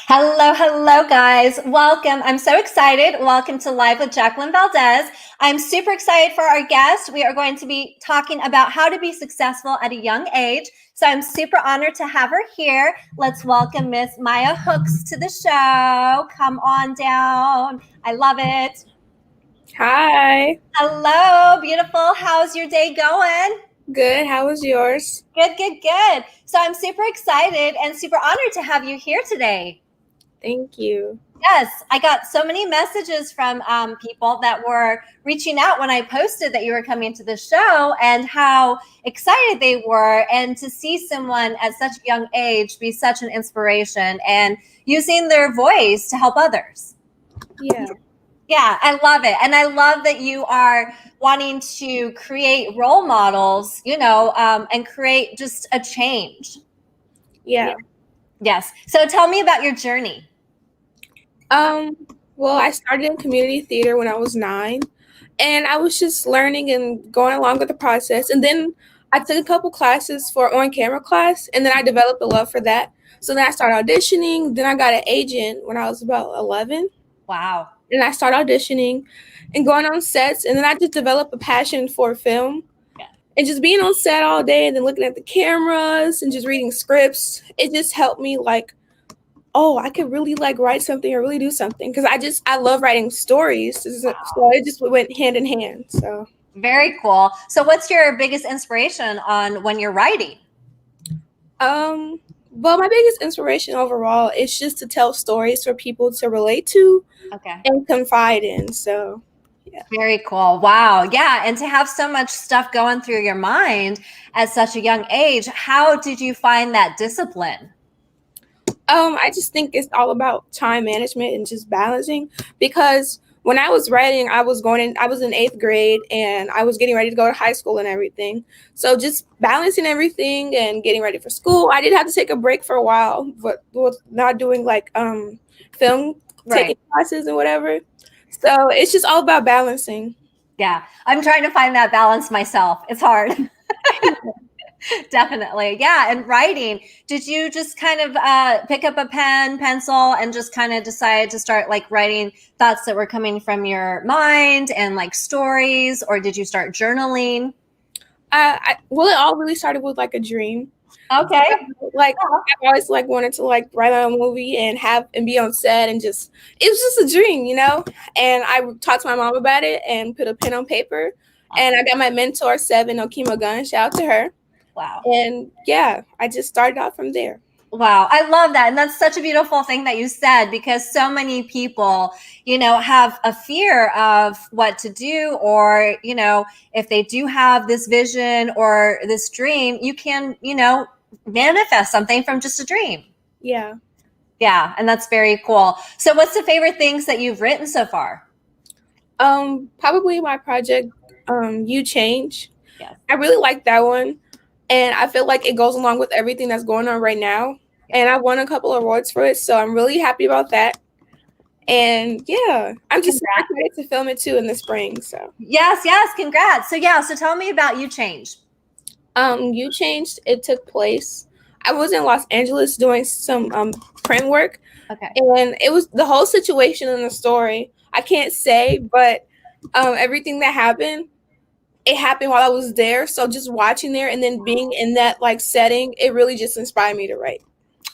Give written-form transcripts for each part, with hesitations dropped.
Hello, hello, guys. Welcome. I'm so excited. Welcome to Live with Jacqueline Valdez. I'm super excited for our guest. We are going to be talking about how to be successful at a young age. So I'm super honored to have her here. Let's welcome Miss Maya Hooks to the show. Come on down. I love it. Hi. Hello, beautiful. How's your day going? Good. How was yours? Good, good, good. So I'm super excited and super honored to have you here today. Thank you. Yes, I got so many messages from people that were reaching out when I posted that you were coming to the show and how excited they were. And to see someone at such a young age be such an inspiration and using their voice to help others. Yeah. Yeah, I love it. And I love that you are wanting to create role models, and create just a change. Yeah. Yes. So tell me about your journey. Um, well, I started in community theater when I was 9, and I was just learning and going along with the process. And then I took a couple classes for on-camera class, and then I developed a love for that. So then I started auditioning. Then I got an agent when I was about 11, Wow. and I started auditioning and going on sets. And then I just developed a passion for film. And just being on set all day and then looking at the cameras and just reading scripts, it just helped me oh, I could really write something or really do something because I love writing stories. So it just went hand in hand. So Very cool. So what's your biggest inspiration on when you're writing? um well, my biggest inspiration overall is just to tell stories for people to relate to Okay. and confide in. So yeah. Very cool. Wow. Yeah. And to have so much stuff going through your mind at such a young age, how did you find that discipline? I just think it's all about time management and just balancing because when I was writing, I was in 8th grade and I was getting ready to go to high school and everything. So just balancing everything and getting ready for school. I did have to take a break for a while, but with not doing film taking Right. classes and whatever. So it's just all about balancing. Yeah. I'm trying to find that balance myself. It's hard. Definitely. Yeah. And writing, did you just kind of pick up a pen, pencil, and just kind of decide to start like writing thoughts that were coming from your mind and like stories, or did you start journaling? Well, it all really started with a dream. Okay. I've always wanted to write on a movie and have and be on set and just it was just a dream, you know. And I talked to my mom about it and put a pen on paper. And I got my mentor Seven Okima Gun. Shout out to her. Wow. And yeah, I just started out from there. Wow, I love that. And that's such a beautiful thing that you said because so many people, have a fear of what to do, or, if they do have this vision or this dream, you can, manifest something from just a dream. Yeah. Yeah, and that's very cool. So what's the favorite things that you've written so far? Probably my project, You Change. Yes. I really like that one. And I feel like it goes along with everything that's going on right now. And I won a couple of awards for it, so I'm really happy about that. And yeah, I'm just super excited to film it too in the spring. So Yes, yes, congrats. So yeah, so tell me about You Change. You Changed. It took place. I was in Los Angeles doing some print work, Okay. and it was the whole situation in the story. I can't say, but everything that happened, it happened while I was there. So just watching there and then being in that setting, it really just inspired me to write.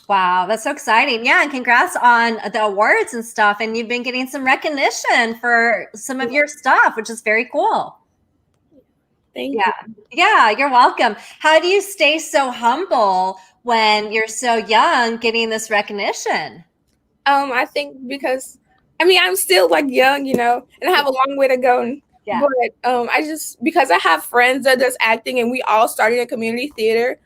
Wow, that's so exciting. Yeah, and congrats on the awards and stuff. And you've been getting some recognition for some of your stuff, which is very cool. Thank Yeah. you. Yeah, you're welcome. How do you stay so humble when you're so young getting this recognition? I think because I'm still young, you know, and I have a long way to go. Yeah. But I just because I have friends that does acting and we all started in community theater,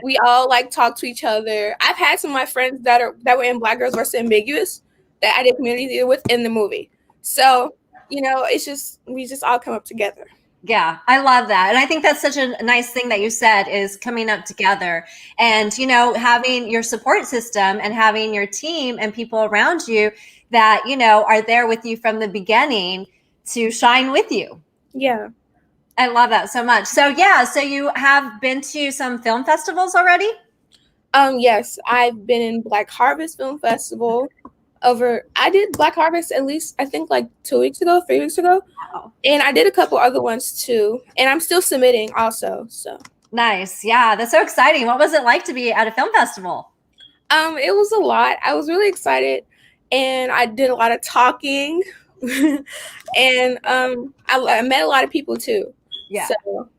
we all talk to each other. I've had some of my friends that were in Black Girls vs. Ambiguous that I did community theater with in the movie. So, it's just we just all come up together. Yeah, I love that. And I think that's such a nice thing that you said is coming up together and, having your support system and having your team and people around you that, are there with you from the beginning to shine with you. Yeah. I love that so much. So yeah, so you have been to some film festivals already? Yes, I've been in Black Harvest Film Festival. I did Black Harvest at least I think like 2 weeks ago, 3 weeks ago, Wow. and I did a couple other ones too. And I'm still submitting also. So Nice. Yeah, that's so exciting. What was it like to be at a film festival? it was a lot. I was really excited, and I did a lot of talking, and I met a lot of people too. Yeah. So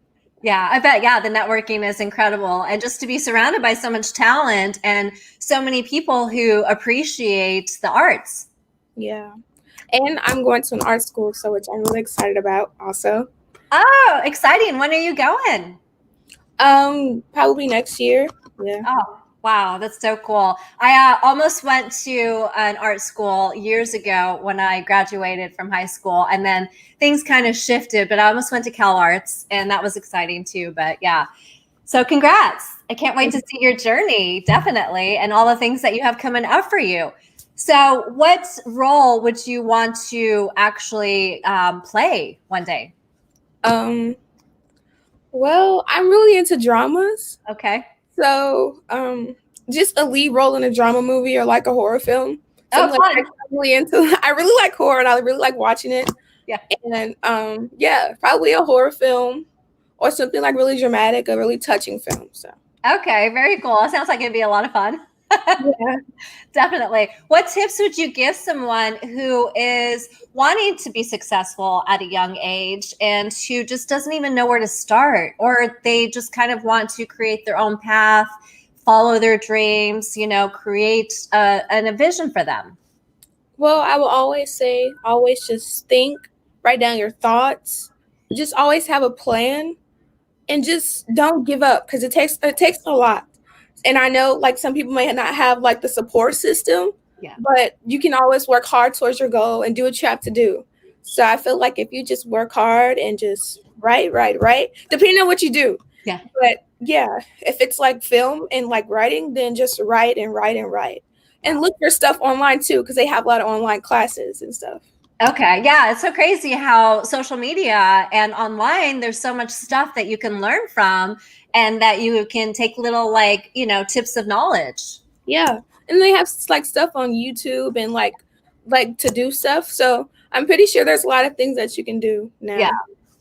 Yeah, I bet. Yeah, the networking is incredible. And just to be surrounded by so much talent and so many people who appreciate the arts. yeah, and I'm going to an art school, so which I'm really excited about also. Oh, exciting. When are you going? Probably next year. Yeah. Oh, wow. That's so cool. I almost went to an art school years ago when I graduated from high school. And then things kind of shifted, but I almost went to Cal Arts and that was exciting too. But yeah. So congrats. I can't wait to see your journey, definitely, and all the things that you have coming up for you. So what role would you want to actually play one day? Um, well, I'm really into dramas. Okay. So, just a lead role in a drama movie or like a horror film. Oh, Something like fun. that. I'm really into. I really like horror, and I really like watching it. Yeah. And yeah, probably a horror film or something like really dramatic, a really touching film. So. Okay, very cool. It sounds like it'd be a lot of fun. Yeah. Definitely. What tips would you give someone who is wanting to be successful at a young age and who just doesn't even know where to start, or they just kind of want to create their own path, follow their dreams, create a vision for them? Well, I will always say, always just think, write down your thoughts, just always have a plan, and just don't give up because it takes a lot. And I know like some people may not have like the support system, Yeah. but you can always work hard towards your goal and do what you have to do. So I feel like if you just work hard and just write, depending on what you do. Yeah. But yeah, if it's like film and like writing, then just write and write and write. And look for stuff online too, because they have a lot of online classes and stuff. Okay. Yeah. It's so crazy how social media and online, there's so much stuff that you can learn from and that you can take little tips of knowledge. Yeah. And they have like stuff on YouTube and like to do stuff. So I'm pretty sure there's a lot of things that you can do now. Yeah.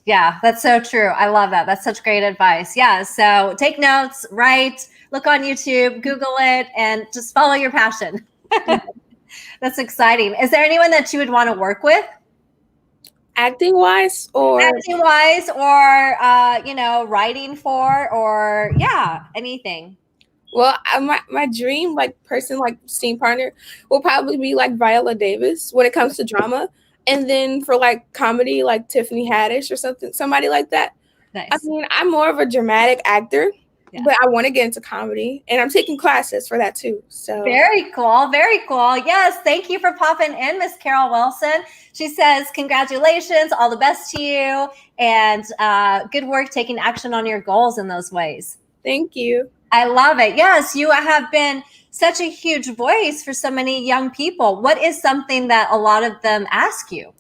Yeah. That's so true. I love that. That's such great advice. Yeah. So take notes, write, look on YouTube, Google it, and just follow your passion. That's exciting. Is there anyone that you would want to work with? Acting wise or Writing for, or anything. well, my dream like person like scene partner will probably be like Viola Davis when it comes to drama, and then for like comedy like Tiffany Haddish or somebody like that. Nice. I mean, I'm more of a dramatic actor, Yeah. but I want to get into comedy, and I'm taking classes for that too. So Very cool. Very cool. Yes. Thank you for popping in, Miss Carol Wilson. She says, congratulations, all the best to you, and good work taking action on your goals in those ways. thank you. I love it. Yes, you have been such a huge voice for so many young people. What is something that a lot of them ask you?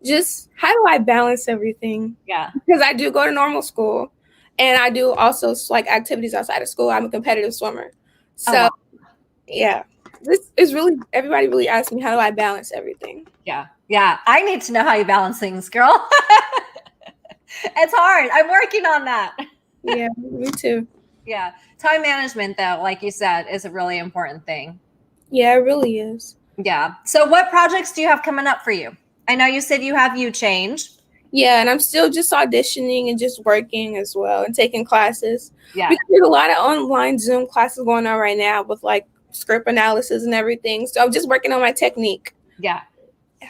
Just how do I balance everything? Yeah. Because I do go to normal school, and I do also like activities outside of school. I'm a competitive swimmer. So, wow. Yeah, this is really, everybody really asks me, how do I balance everything? Yeah. Yeah. I need to know how you balance things, girl. It's hard. I'm working on that. Yeah, me too. Yeah. Time management, though, like you said, is a really important thing. Yeah, it really is. Yeah. So what projects do you have coming up for you? I know you said you have You Change. Yeah, and I'm still just auditioning and just working as well and taking classes. Yeah. Because there's a lot of online Zoom classes going on right now with like script analysis and everything. So I'm just working on my technique. Yeah.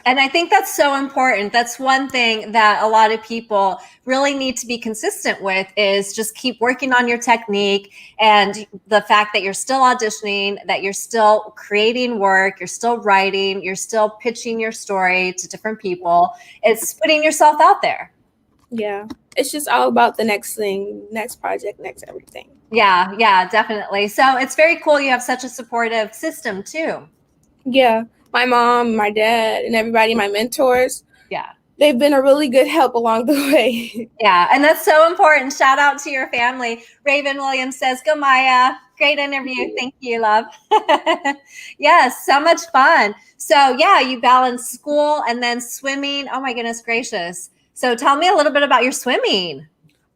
And I think that's so important. That's one thing that a lot of people really need to be consistent with, is just keep working on your technique, and the fact that you're still auditioning, that you're still creating work, you're still writing, you're still pitching your story to different people. It's putting yourself out there. Yeah. It's just all about the next thing, next project, next everything. Yeah, yeah, definitely. So it's very cool you have such a supportive system too. Yeah. My mom, my dad, and everybody, my mentors. Yeah. They've been a really good help along the way. Yeah, and that's so important. Shout out to your family. Raven Williams says, go Maya. Great interview. Thank you, love. Yes, so much fun. So yeah, you balance school and then swimming. Oh my goodness gracious. So tell me a little bit about your swimming.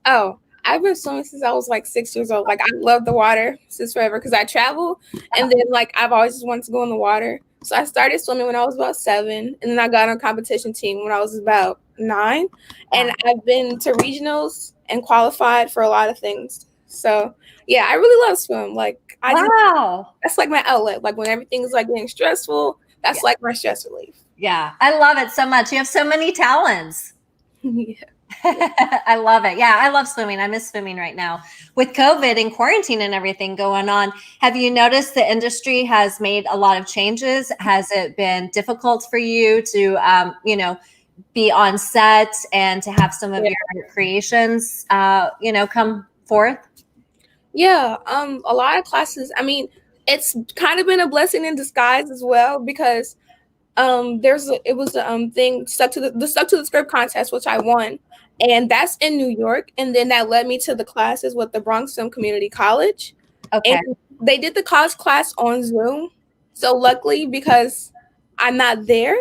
Oh, I've been swimming since I was like 6 years old. Like I love the water since forever because I travel, and then like I've always just wanted to go in the water. So I started swimming when I was about 7, and then I got on a competition team when I was about 9, and I've been to regionals and qualified for a lot of things. So yeah, I really love swim. Like Wow. that's like my outlet. Like when everything's like getting stressful, that's like my stress relief. Yeah, I love it so much. You have so many talents. Yeah. I love it. Yeah, I love swimming. I miss swimming right now. With COVID and quarantine and everything going on, have you noticed the industry has made a lot of changes? Has it been difficult for you to, be on set and to have some of your creations, come forth? Yeah, a lot of classes. I mean, it's kind of been a blessing in disguise as well because it was a thing stuck to the script contest which I won, and that's in New York, and then that led me to the classes with the Bronx Film Community College. Okay. And they did the college class on Zoom, so luckily because I'm not there,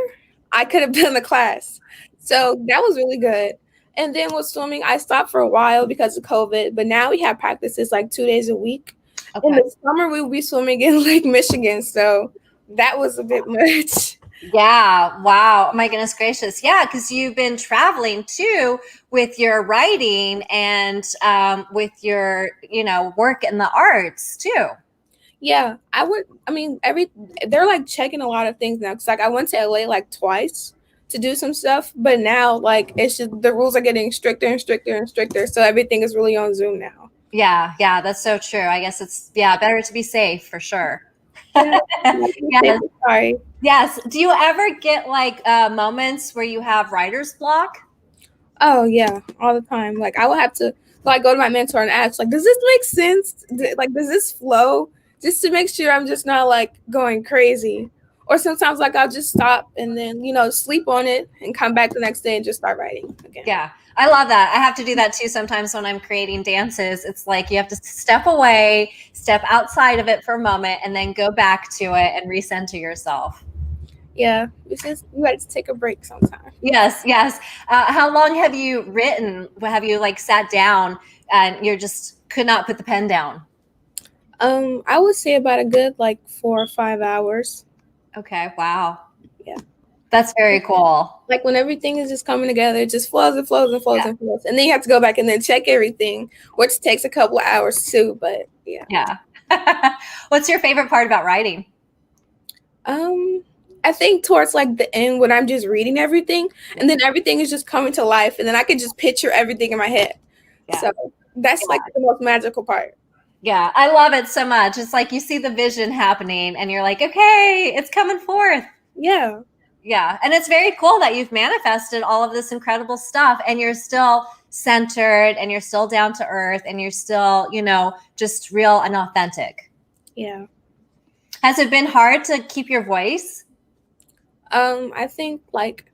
I could have done the class, so that was really good. And then with swimming, I stopped for a while because of COVID, but now we have practices like 2 days a week. Okay. In the summer we will be swimming in Lake Michigan, so that was a bit much. Yeah. Wow. Oh my goodness gracious. Yeah. Because you've been traveling too with your writing and with your, work in the arts too. Yeah, they're like checking a lot of things now. Cause like I went to LA like twice to do some stuff, but now like it's just the rules are getting stricter and stricter and stricter. So everything is really on Zoom now. Yeah. Yeah. That's so true. I guess it's, better to be safe for sure. Yeah. Yes. Sorry. Yes. Do you ever get like moments where you have writer's block? Oh yeah, all the time. Like I will have to like go to my mentor and ask, like, does this make sense? Like, does this flow? Just to make sure I'm just not like going crazy. Or sometimes like I'll just stop and then sleep on it and come back the next day and just start writing again. Yeah, I love that. I have to do that too sometimes when I'm creating dances. It's like you have to step away, step outside of it for a moment, and then go back to it and recenter yourself. Yeah, it's just you got to take a break sometimes. Yes, yes. How long have you written? Have you like sat down and you just could not put the pen down? I would say about a good like 4 or 5 hours. Okay, wow. Yeah. That's very cool. Like when everything is just coming together, it just flows and flows and flows and flows. And then you have to go back and then check everything, which takes a couple of hours too. But yeah. Yeah. What's your favorite part about writing? I think towards like the end when I'm just reading everything and then everything is just coming to life and then I can just picture everything in my head. Yeah. So that's like the most magical part. Yeah, I love it so much. It's like you see the vision happening and you're like, okay, it's coming forth. Yeah. Yeah. And it's very cool that you've manifested all of this incredible stuff and you're still centered and you're still down to earth and you're still, just real and authentic. Yeah. Has it been hard to keep your voice? I think like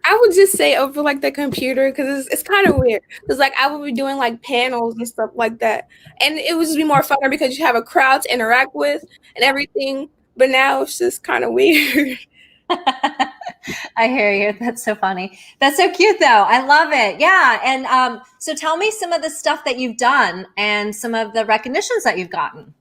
I would just say over like the computer because it's kind of weird. Because like I would be doing like panels and stuff like that, and it would just be more funner because you have a crowd to interact with and everything. But now it's just kind of weird. I hear you. That's so funny. That's so cute, though. I love it. Yeah. And so tell me some of the stuff that you've done and some of the recognitions that you've gotten.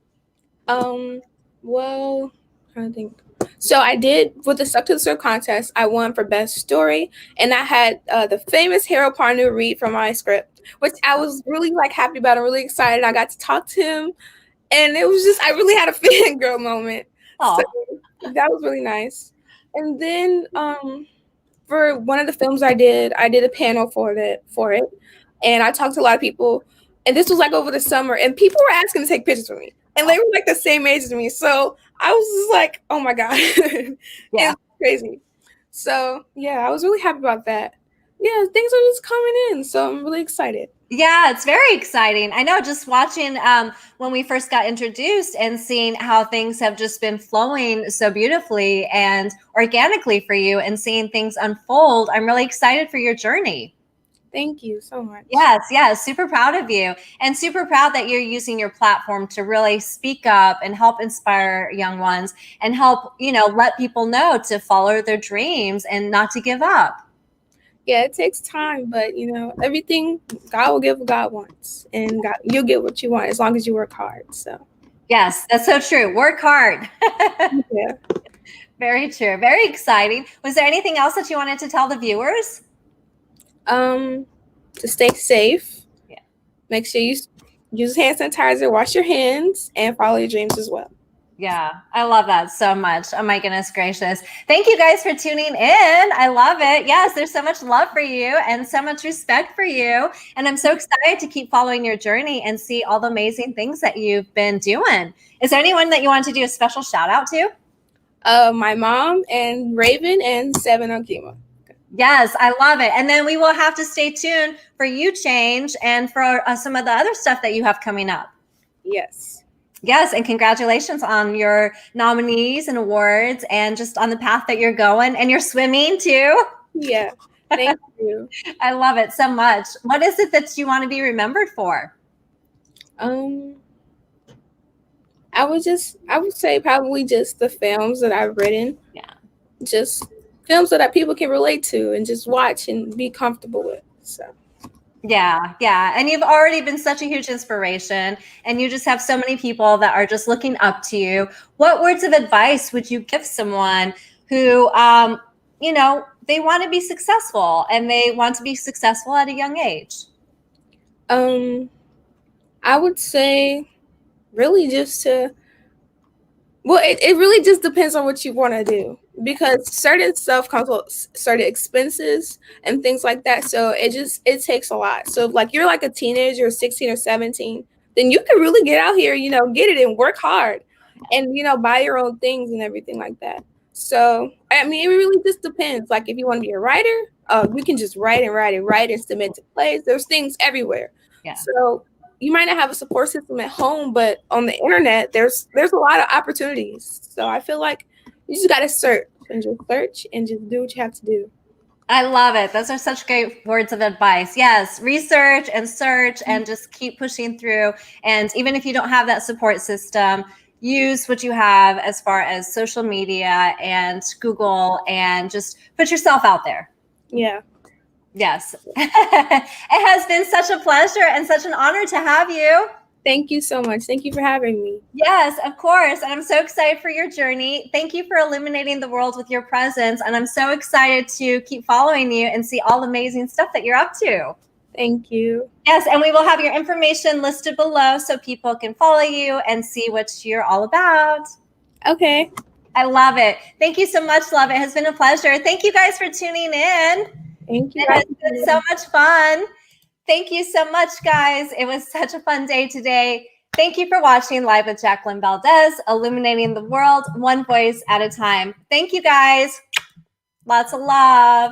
Well, I'm trying to think. So I did with the Stuck to the Script contest. I won for best story, and I had the famous Harold Parnu read from my script, which I was really like happy about. I'm really excited. I got to talk to him, and it was just I really had a fangirl moment. Aww. So that was really nice. And then for one of the films I did a panel for it, and I talked to a lot of people. And this was like over the summer, and people were asking to take pictures with me, and they were like the same age as me. So I was just like, oh my God. Yeah. It's crazy. So yeah, I was really happy about that. Yeah, things are just coming in. So I'm really excited. Yeah, it's very exciting. I know just watching when we first got introduced and seeing how things have just been flowing so beautifully and organically for you and seeing things unfold. I'm really excited for your journey. Thank you so much. Yes, super proud of you, and super proud that you're using your platform to really speak up and help inspire young ones and help, let people know to follow their dreams and not to give up. Yeah, it takes time, but everything God will give what God wants, and you'll get what you want as long as you work hard. So yes, that's so true. Work hard. yeah. Very true. Very exciting. Was there anything else that you wanted to tell the viewers? To stay safe. Yeah. Make sure you use hand sanitizer, wash your hands, and follow your dreams as well. Yeah, I love that so much. Oh my goodness gracious. Thank you guys for tuning in. I love it. Yes, there's so much love for you and so much respect for you. And I'm so excited to keep following your journey and see all the amazing things that you've been doing. Is there anyone that you want to do a special shout out to? My mom and Raven and Seven on Chemo. Yes, I love it. And then we will have to stay tuned for You Change and for some of the other stuff that you have coming up. Yes. Yes, and congratulations on your nominees and awards and just on the path that you're going, and you're swimming too. Yeah, thank you. I love it so much. What is it that you want to be remembered for? I would say probably just the films that I've written. Yeah. Just films that people can relate to and just watch and be comfortable with. So. Yeah. And you've already been such a huge inspiration, and you just have so many people that are just looking up to you. What words of advice would you give someone who, they want to be successful and they want to be successful at a young age? I would say really just it really just depends on what you want to do, because certain stuff comes with certain expenses and things like that. So it takes a lot. So if you're like a teenager, 16 or 17, then you can really get out here, get it and work hard and, buy your own things and everything like that. So, I mean, it really just depends. Like if you want to be a writer, you can just write and submit to plays. There's things everywhere. Yeah. So you might not have a support system at home, but on the internet, there's a lot of opportunities. So I feel like you just got to search and just do what you have to do. I love it. Those are such great words of advice. Yes, research and search and just keep pushing through. And even if you don't have that support system, use what you have as far as social media and Google, and just put yourself out there. Yeah. Yes. It has been such a pleasure and such an honor to have you. Thank you so much. Thank you for having me. Yes, of course. And I'm so excited for your journey. Thank you for illuminating the world with your presence. And I'm so excited to keep following you and see all the amazing stuff that you're up to. Thank you. Yes, and we will have your information listed below so people can follow you and see what you're all about. Okay. I love it. Thank you so much, love. It has been a pleasure. Thank you guys for tuning in. Thank you. It has been so much fun. Thank you so much, guys. It was such a fun day today. Thank you for watching Live with Jacqueline Valdez, illuminating the world one voice at a time. Thank you, guys. Lots of love.